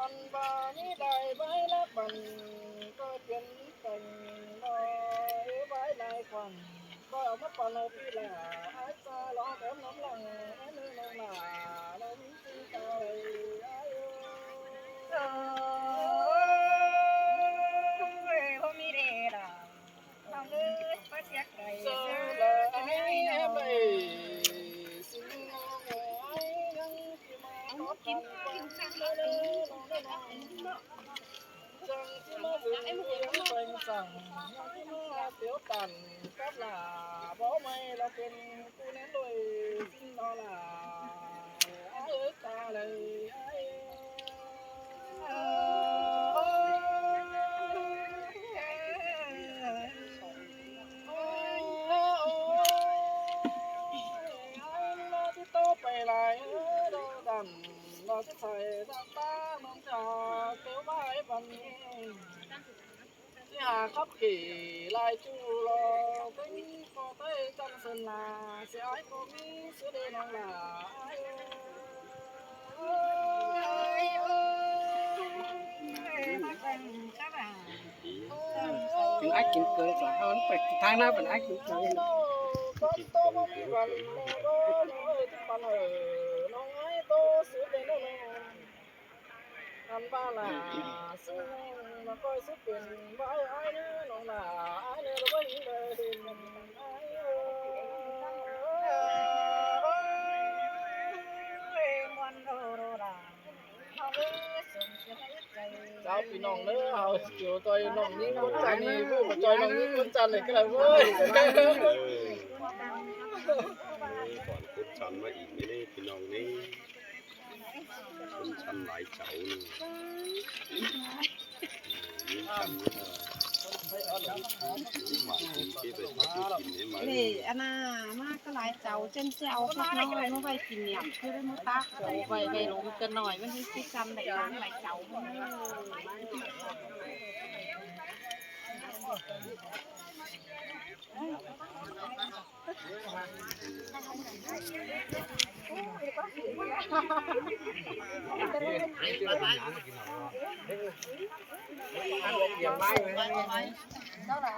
นบานี้ได้ใบละบันก็เป็นแต่งน้อยใบลายควันก็เอามาปนเอาปีละอาจจะลองแบบน้ำหลังมือน้องหลาเรามีสิ่งเก่าพ่อมีเดชอ่ะน้องเอ้ยป้าเสียใจเสียใจ กินข้าวสั่งเอาเลยจังที่มาถึงเลี้ยงเป็นสั่งยังที่มาเตี๋ยวตันกับหลาเพราะไม่เราเป็นกูเน้นโดยสิ้นนอหลาเอ้ยตาเลยโตไปหลายดอกดำเราจะใส่ตาตาเมืองจ่าเตี้ยวไม้ปันนี้ที่หาขับขี่ลายจูรอเป็นพอเต้จังสนาเสียไอ้พวกนี้เสียเดินนางหลาเป็นไอ้กินเกินสองเขาไปทางหน้าเป็นไอ้กินเกิน con tô có mi vần đô nói tiếng bàn ở nó ngay tô sứ đến đâu ăn ba là sứ mà coi sứ tiền bãi ai nữa nó là ai nữa nó vẫn đời thì mình ai chàoพี่น้องเด้อเอาเกี่ยวตัวน้องนี่คนจันนี่ผู้มาจอยน้องนี่คนจันเลยก็ได้เว้ย ก่อนคุดชันมาอีกไม่ได้พี่น้องนี่คุดชันหลายเจ้านี่ยิ่งชันหวานที่ไปพักกินนี่มา นี่อันน่ะมากก็หลายเจ้าเจ้าเจ้าพวกน้อยมาไปกินเนี่ยคือได้มาตักไปลงกันหน่อยมันให้คิดจำได้ร้านหลายเจ้า